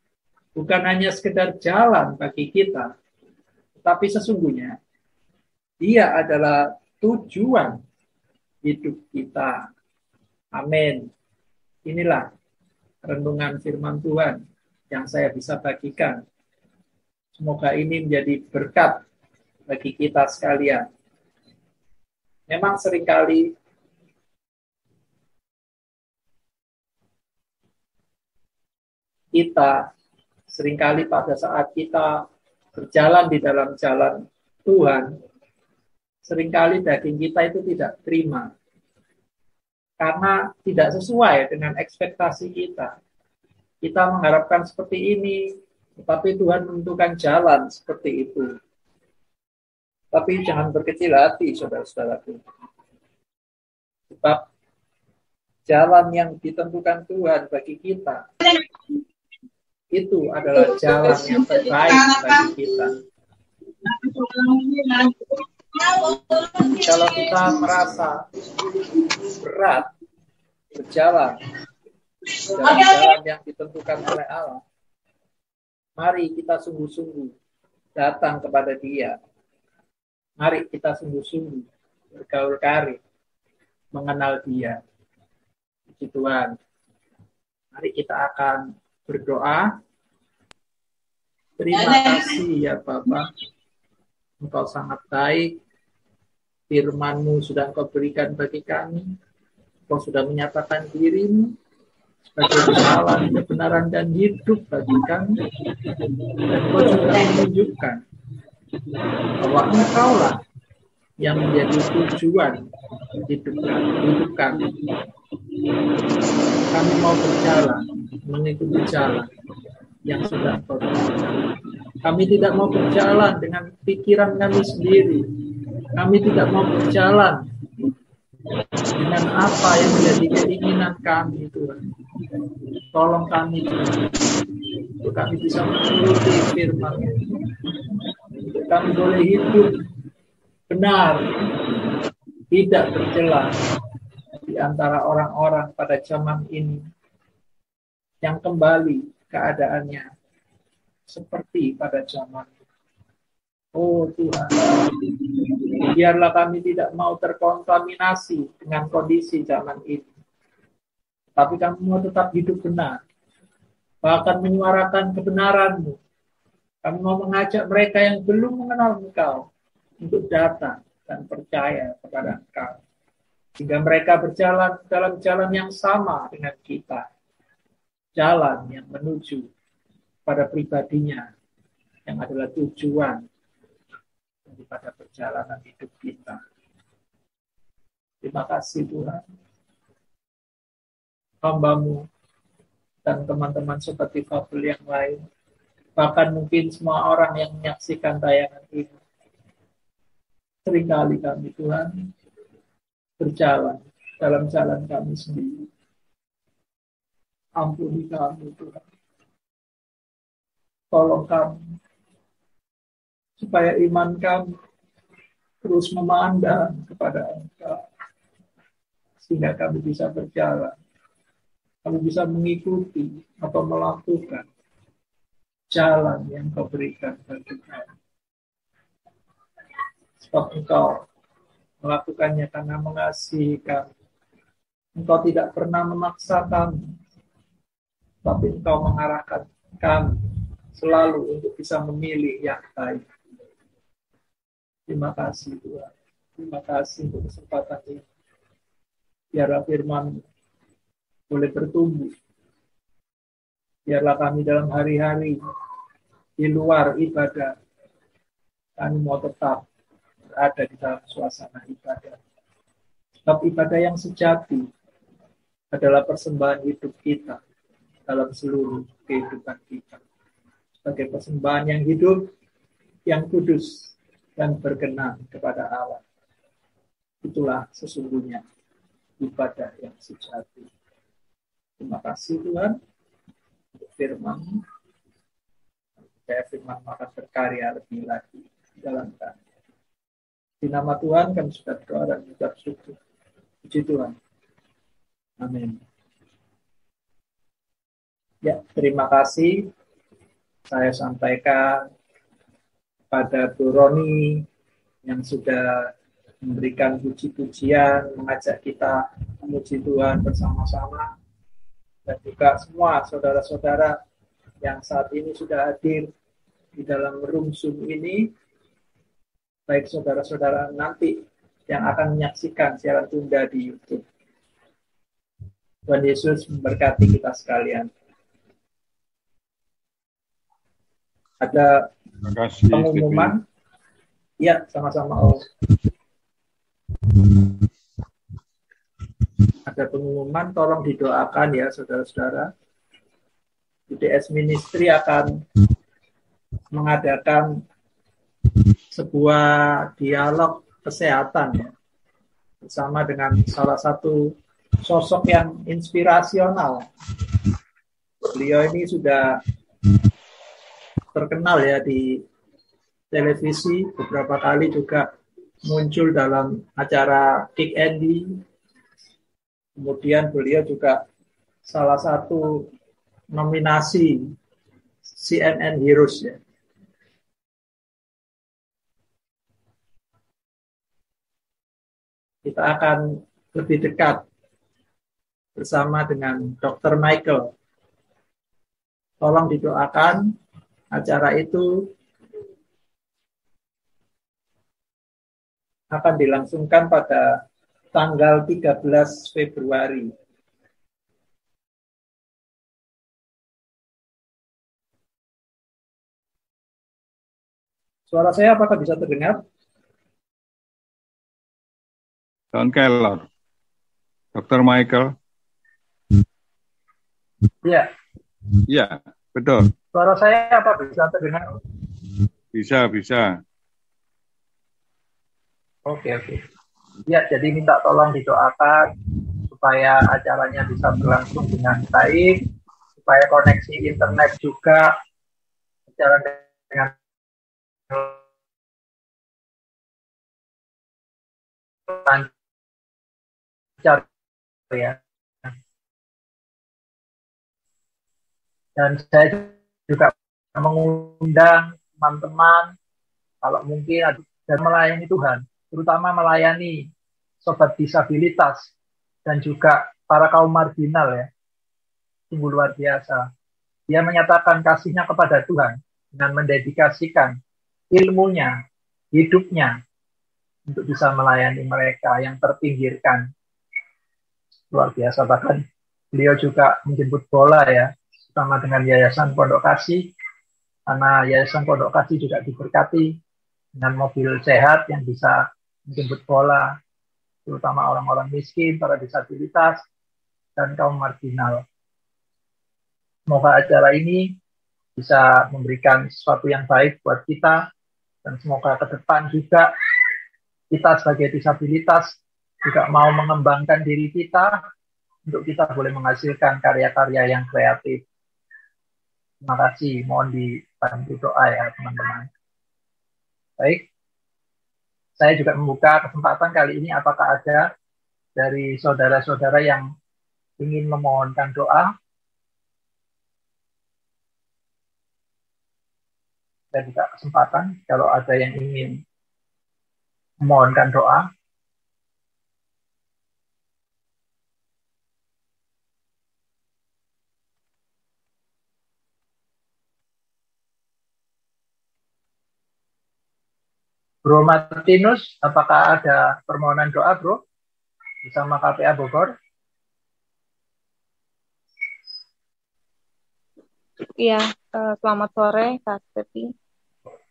bukan hanya sekedar jalan bagi kita, tetapi sesungguhnya Dia adalah tujuan hidup kita. Amin. Inilah renungan firman Tuhan yang saya bisa bagikan. Semoga ini menjadi berkat bagi kita sekalian. Memang seringkali kita seringkali pada saat kita berjalan di dalam jalan Tuhan, seringkali daging kita itu tidak terima. Karena tidak sesuai dengan ekspektasi kita. Kita mengharapkan seperti ini, tetapi Tuhan menentukan jalan seperti itu. Tapi jangan berkecil hati, saudara-saudaraku. Sebab jalan yang ditentukan Tuhan bagi kita, itu adalah jalan yang terbaik bagi kita. Kalau kita merasa berat berjalan dalam jalan yang ditentukan oleh Allah, mari kita sungguh-sungguh datang kepada Dia. Mari kita sungguh-sungguh bergaul karib, mengenal Dia. Puji Tuhan. Mari kita akan berdoa. Terima kasih ya Bapak. Engkau sangat baik. Firman-Mu sudah Engkau berikan bagi kami. Engkau sudah menyatakan diri-Mu sebagai jalan, kebenaran, dan hidup bagi kami. Dan Engkau juga menunjukkan bahwa Engkaulah yang menjadi tujuan hidup kami. Kami mau berjalan, mengikuti jalan yang sudah Engkau berikan. Kami tidak mau berjalan dengan pikiran kami sendiri. Kami tidak mau berjalan dengan apa yang menjadi keinginan kami, Tuhan. Tolong kami, Tuhan, untuk kami bisa menuruti firman-Mu. Untuk kami boleh hidup benar, tidak tercela di antara orang-orang pada zaman ini yang kembali keadaannya seperti pada zaman. Oh Tuhan, biarlah kami tidak mau terkontaminasi dengan kondisi zaman ini. Tapi kami mau tetap hidup benar. Bahkan menyuarakan kebenaran-Mu. Kami mau mengajak mereka yang belum mengenal Engkau untuk datang dan percaya kepada Engkau. Sehingga mereka berjalan dalam jalan yang sama dengan kita. Jalan yang menuju pada pribadinya yang adalah tujuan daripada perjalanan hidup kita. Terima kasih Tuhan. Hamba-Mu dan teman-teman seperti Fabel yang lain, bahkan mungkin semua orang yang menyaksikan tayangan ini, seringkali kami Tuhan berjalan dalam jalan kami sendiri. Ampuni kami Tuhan. Tolong kami supaya iman kami terus memandang kepada Engkau, sehingga kami bisa berjalan, kami bisa mengikuti atau melakukan jalan yang Kau berikan bagi kami. Sebab Engkau melakukannya karena mengasihi kami. Engkau tidak pernah memaksa kami, tapi Engkau mengarahkan kami selalu untuk bisa memilih yang baik. Terima kasih Tuhan. Terima kasih untuk kesempatan ini. Biarlah firman boleh bertumbuh. Biarlah kami dalam hari-hari di luar ibadah, kami mau tetap berada di dalam suasana ibadah. Sebab ibadah yang sejati adalah persembahan hidup kita dalam seluruh kehidupan kita. Sebagai persembahan yang hidup, yang kudus, dan berkenan kepada Allah. Itulah sesungguhnya ibadah yang sejati. Terima kasih Tuhan untuk firman-Mu. Supaya firman akan berkarya lebih lagi di dalam kami. Di nama Tuhan kami sudah berdoa dan mengucap syukur. Puji Tuhan. Amin. Ya, terima kasih. Saya sampaikan pada Bu Roni yang sudah memberikan puji-pujian, mengajak kita memuji Tuhan bersama-sama, dan juga semua saudara-saudara yang saat ini sudah hadir di dalam room Zoom ini, baik saudara-saudara nanti yang akan menyaksikan siaran tunda di YouTube. Tuhan Yesus memberkati kita sekalian. Ada Terima kasih, pengumuman. Ya, sama-sama Om. Ada pengumuman, tolong didoakan ya saudara-saudara. UDS Ministry akan mengadakan sebuah dialog kesehatan ya, bersama dengan salah satu sosok yang inspirasional. Beliau ini sudah terkenal ya di televisi, beberapa kali juga muncul dalam acara Kick Andy. Kemudian beliau juga salah satu nominasi CNN Heroes ya. Kita akan lebih dekat bersama dengan Dr. Michael. Tolong didoakan acara itu akan dilangsungkan pada tanggal 13 Februari. Suara saya apakah bisa terdengar? Don Keller. Dr. Michael. Ya. Iya, betul. Suara saya apa bisa terdengar? Bisa. Oke. Ya, jadi minta tolong didoakan supaya acaranya bisa berlangsung dengan baik, supaya koneksi internet juga berjalan dengan lancar ya. Dan saya juga mengundang teman-teman kalau mungkin ada dan melayani Tuhan, terutama melayani sobat disabilitas dan juga para kaum marginal ya. Sungguh luar biasa. Dia menyatakan kasihnya kepada Tuhan dengan mendedikasikan ilmunya, hidupnya untuk bisa melayani mereka yang terpinggirkan. Luar biasa, bahkan beliau juga menjemput bola ya, sama dengan Yayasan Pondok Kasih, karena Yayasan Pondok Kasih juga diberkati dengan mobil sehat yang bisa menjemput bola, terutama orang-orang miskin, para disabilitas, dan kaum marginal. Semoga acara ini bisa memberikan sesuatu yang baik buat kita, dan semoga ke depan juga kita sebagai disabilitas juga mau mengembangkan diri kita untuk kita boleh menghasilkan karya-karya yang kreatif. Terima kasih, mohon dibantu doa ya teman-teman. Baik, saya juga membuka kesempatan kali ini apakah ada dari saudara-saudara yang ingin memohonkan doa. Saya buka kesempatan kalau ada yang ingin memohonkan doa. Bro Martinus, apakah ada permohonan doa, Bro? Bersama KPA Bogor? Iya, selamat sore Kak Stefi.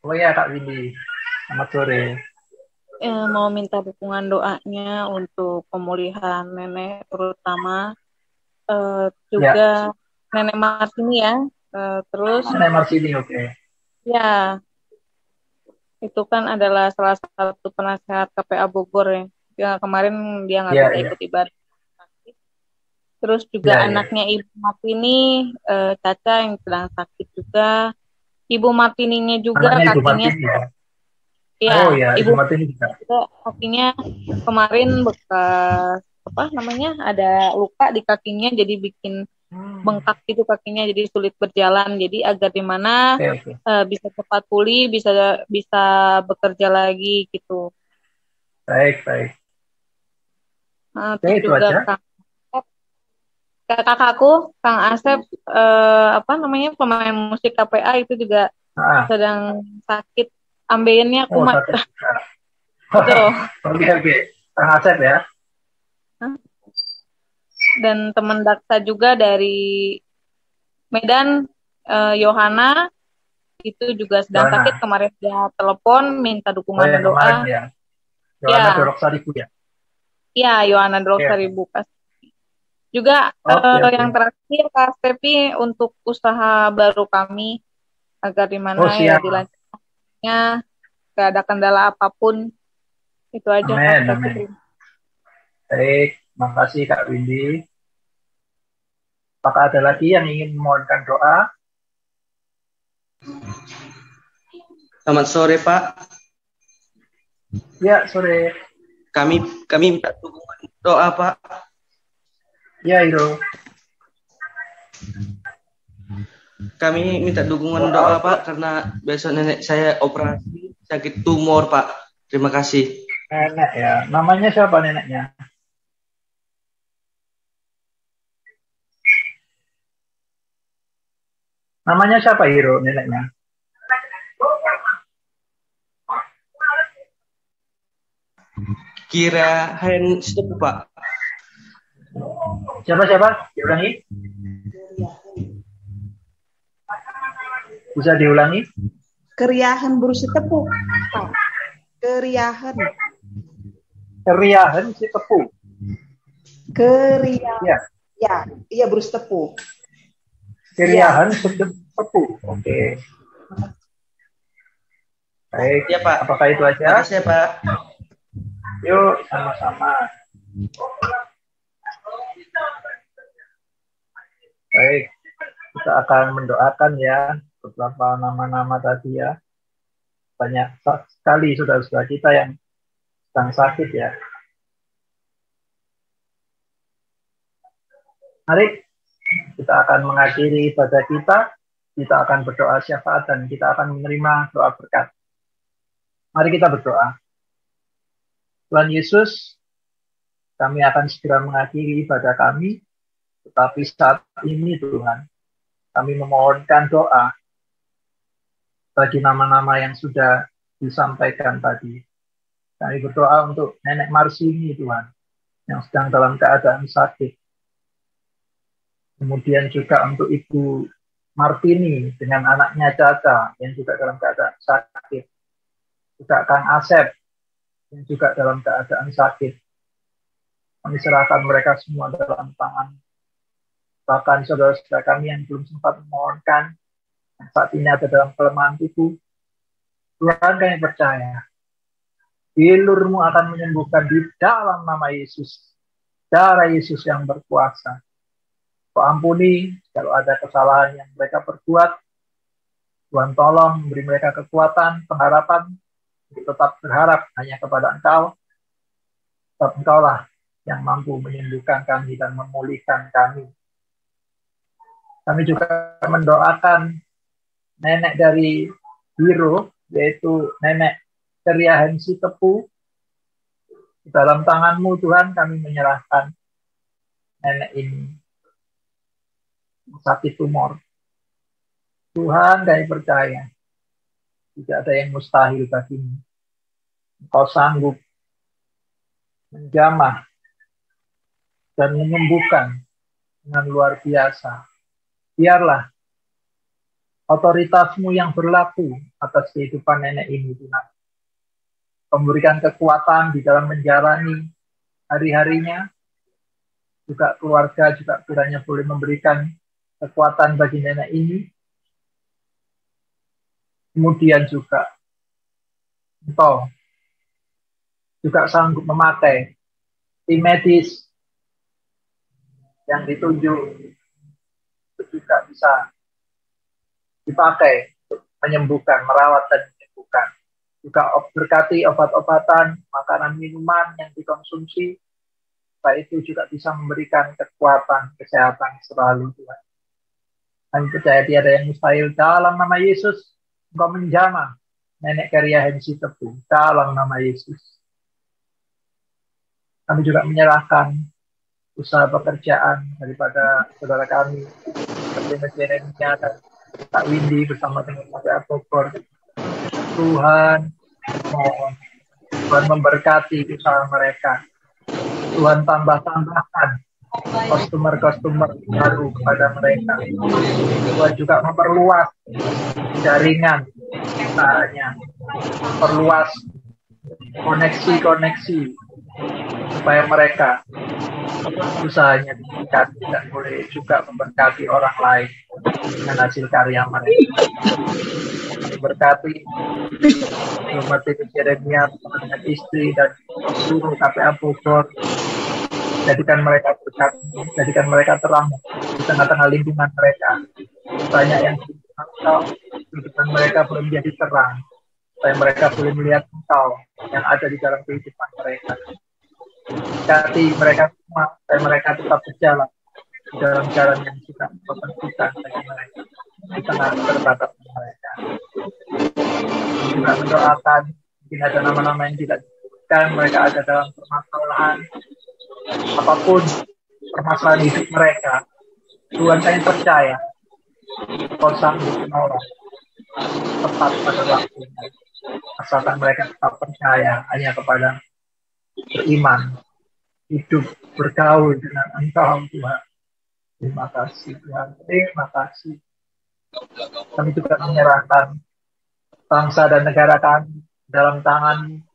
Oh ya Kak Windy, selamat sore. Mau minta dukungan doanya untuk pemulihan nenek, terutama juga nenek Martini ya. Terus nenek Martini, oke. Ya, itu kan adalah salah satu penasehat KPA Bogor ya. Yang kemarin dia nggak bisa ikut ibadah. Terus juga anaknya Ibu Martini, Caca yang sedang sakit juga. Ibu Martininya juga anaknya kakinya. Iya, oh ya, Ibu Martini juga. Kakinya kemarin bekas ada luka di kakinya, jadi bikin bengkak gitu kakinya, jadi sulit berjalan. Jadi agar di mana bisa cepat pulih, bisa bekerja lagi gitu. Baik. Terus juga kakakku Kang Asep pemain musik KPA itu juga sedang sakit. Ambeyennya kumat. Tuh. Oke. Kang Asep ya. Dan teman Daksa juga dari Medan, Yohana, itu juga sedang Yohana. sakit. Kemarin dia telepon minta Oh, dukungan yang doa. kemarin ya. Yohana Ya, Dorok Saribu ya. ya Yohana Dolok Oke. Saribu. Juga Oke. yang terakhir Kak Stepi untuk usaha baru kami agar di mana Oh, ya siap. dilancarkannya, gak ada kendala apapun. Itu aja Kak Amin, Stepi. amin. Baik, makasih Kak Windy. Apakah ada lagi yang ingin memohonkan doa? Selamat sore Pak. Ya, sore. Kami minta dukungan doa Pak. Ya, Iro. Kami minta dukungan doa Pak karena besok nenek saya operasi sakit tumor Pak. Terima kasih. Nenek ya. Namanya siapa neneknya? Namanya siapa Hiro neneknya? Kirahan stop Pak. Siapa? Diulangi? Bisa diulangi? Keriahan berusia tepuk. Pak. Keriahan si tepu. Keriahan. Ya. Iya berusia tepuk. Keriahan si tepu. Oke. Baik. Ya Pak. Apakah itu aja? Terima kasih Pak. Yuk, sama-sama. Baik. Kita akan mendoakan ya beberapa nama-nama tadi ya. Banyak sekali saudara-saudara kita yang sedang sakit ya. Mari kita akan mengakhiri ibadah kita. Kita akan berdoa syafaat dan kita akan menerima doa berkat. Mari kita berdoa. Tuhan Yesus, kami akan segera mengakhiri ibadah kami. Tetapi saat ini Tuhan, kami memohonkan doa bagi nama-nama yang sudah disampaikan tadi. Kami berdoa untuk Nenek Marsini Tuhan, yang sedang dalam keadaan sakit. Kemudian juga untuk Ibu Martini dengan anaknya Caca, yang juga dalam keadaan sakit. Juga Kang Asep, yang juga dalam keadaan sakit. Kami serahkan mereka semua dalam tangan. Bahkan saudara-saudara kami yang belum sempat memohonkan, saat ini ada dalam kelemahan tubuh, Tuhan kami percaya, bilur-Mu akan menyembuhkan di dalam nama Yesus, darah Yesus yang berkuasa. Kau ampuni kalau ada kesalahan yang mereka perbuat, Tuhan tolong memberi mereka kekuatan, pengharapan, untuk tetap berharap hanya kepada Engkau, sebab Engkaulah yang mampu menyembuhkan kami dan memulihkan kami. Kami juga mendoakan nenek dari Hiro, yaitu Nenek Keriahan si Tepu. Dalam tangan-Mu Tuhan kami menyerahkan nenek ini sakit tumor. Tuhan kami percaya tidak ada yang mustahil bagimu. Engkau sanggup menjamah dan menyembuhkan dengan luar biasa. Biarlah otoritas-Mu yang berlaku atas kehidupan nenek ini, Tuhan. Memberikan kekuatan di dalam menjalani hari-harinya. Juga keluarga juga kiranya boleh memberikan kekuatan bagi nenek ini. Kemudian juga Engkau juga sanggup memakai tim medis yang ditunjuk juga bisa dipakai untuk menyembuhkan, merawat dan menyembuhkan. Juga berkati obat-obatan, makanan, minuman yang dikonsumsi, supaya itu juga bisa memberikan kekuatan, kesehatan selalu Tuhan. Kami percaya tiada yang mustahil dalam nama Yesus. Engkau menjamah Nenek Keriahan si Tepu dalam nama Yesus. Kami juga menyerahkan usaha pekerjaan daripada saudara kami, seperti Mas Jeremia dan Kak Windy bersama dengan Pak Bogor. Tuhan mohon, Tuhan memberkati usaha mereka. Tuhan tambah-tambahkan customer baru kepada mereka. Tuhan juga memperluas jaringan usahanya, perluas koneksi-koneksi supaya mereka usahanya diberkati dan boleh juga memberkati orang lain dengan hasil karya mereka. Berkati Rumati Jeremia dengan istri dan seluruh KPA Bogor. Jadikan mereka berkat, jadikan mereka terang di tengah-tengah lingkungan mereka. Banyak yang Engkau, kehidupan mereka boleh menjadi terang, supaya mereka boleh melihat Engkau yang ada di dalam kehidupan mereka. Berkati mereka semua, supaya mereka tetap berjalan di dalam jalan yang sudah Engkau tentukan bagi mereka di tengah keterbatasan mereka. Juga mendoakan, mungkin ada nama-nama yang tidak disebutkan, mereka ada dalam permasalahan, apapun permasalahan hidup mereka, Tuhan kami percaya Kau sanggup menolong tepat pada waktunya, asalkan mereka tetap percaya hanya kepada beriman, hidup bergaul dengan Engkau Tuhan. Terima kasih Tuhan, terima kasih. Kami juga menyerahkan bangsa dan negara kami dalam tangan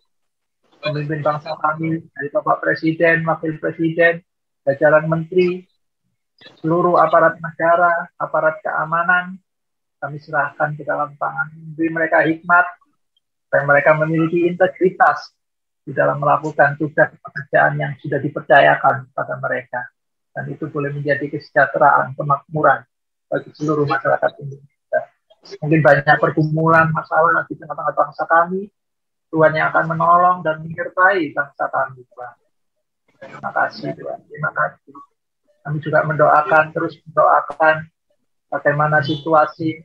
pemimpin bangsa kami, dari Bapak Presiden, Wakil Presiden, jajaran Menteri, seluruh aparat negara, aparat keamanan, kami serahkan ke dalam tangan. Beri mereka hikmat, supaya mereka memiliki integritas di dalam melakukan tugas pekerjaan yang sudah dipercayakan pada mereka. Dan itu boleh menjadi kesejahteraan, kemakmuran bagi seluruh masyarakat Indonesia. Mungkin banyak pergumulan, masalah di tengah-tengah bangsa kami, Tuhan yang akan menolong dan menyertai bangsa kami, Tuhan. Terima kasih, Tuhan. Terima kasih. Kami juga terus mendoakan bagaimana situasi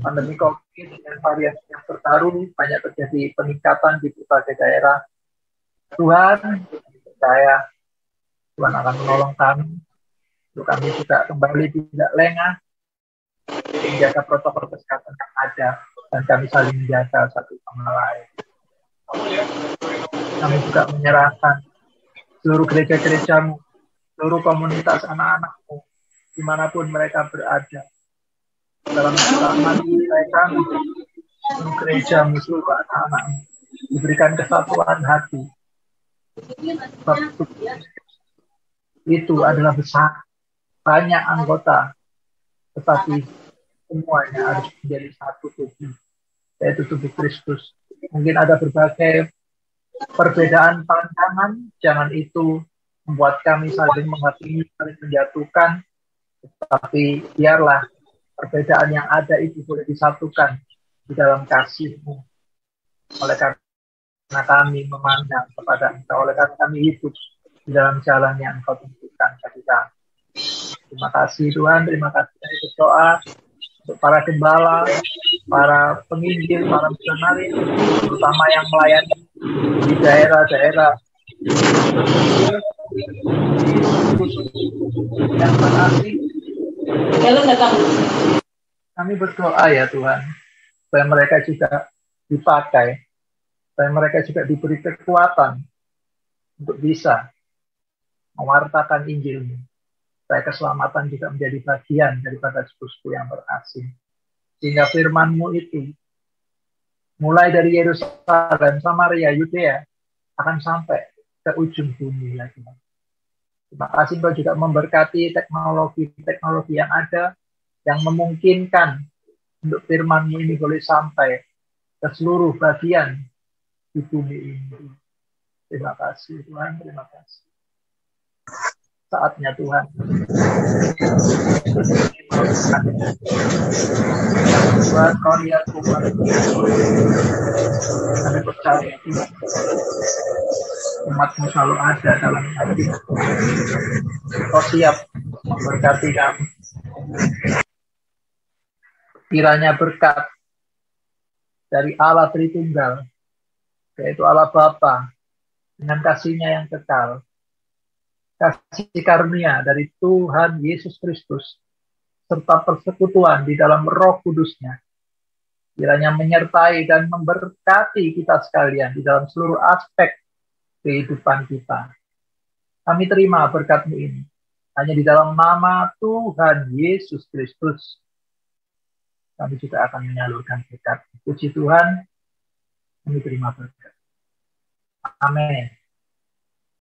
pandemi COVID dengan varian yang terbaru, banyak terjadi peningkatan di berbagai daerah. Tuhan, percaya Tuhan akan menolong kami, untuk kami juga kembali tidak lengah, menjaga protokol kesehatan yang ada, dan kami saling menjaga satu sama lain. Kami juga menyerahkan seluruh gereja-gerejamu, seluruh komunitas anak-anakmu, dimanapun mereka berada, dalam keselamatan mereka, seluruh gerejamu, seluruh anak-anakmu, diberikan kesatuan hati. Sebab itu adalah besar, banyak anggota, tetapi semuanya harus menjadi satu tubuh, yaitu tubuh Kristus. Mungkin ada berbagai perbedaan pandangan, jangan itu membuat kami saling menghakimi, saling menjatuhkan, tetapi biarlah perbedaan yang ada itu boleh disatukan di dalam kasih-Mu. Oleh karena kami memandang kepada Engkau, oleh karena kami hidup di dalam jalan yang Engkau tentukan bagi kami. Terima kasih Tuhan, terima kasih. Kami berdoa untuk para gembala, para penginjil, para misionaris, terutama yang melayani di daerah-daerah yang berarti. Kami berdoa ya Tuhan, supaya mereka juga dipakai, supaya mereka juga diberi kekuatan untuk bisa mewartakan Injil-Mu, supaya keselamatan juga menjadi bagian daripada suku-suku yang berasing. Sehingga firman-Mu itu mulai dari Yerusalem, Samaria, Yudea akan sampai ke ujung bumi ya Tuhan. Terima kasih Engkau juga memberkati teknologi yang ada, yang memungkinkan untuk firman-Mu ini boleh sampai ke seluruh bagian di bumi ini. Terima kasih Tuhan, terima kasih. Saatnya Tuhan. Tuhan, Kau lihat umat. Kami percaya Tuhan. Umat-Mu selalu ada dalam hati. Kau siap memberkati kami. Kiranya berkat dari Allah Tritunggal, yaitu Allah Bapa, dengan kasih-Nya yang kekal, kasih karunia dari Tuhan Yesus Kristus, serta persekutuan di dalam Roh Kudus-Nya, kiranya menyertai dan memberkati kita sekalian di dalam seluruh aspek kehidupan kita. Kami terima berkat-Mu ini hanya di dalam nama Tuhan Yesus Kristus. kami juga akan menyalurkan berkat. Puji Tuhan, kami terima berkat. Amin.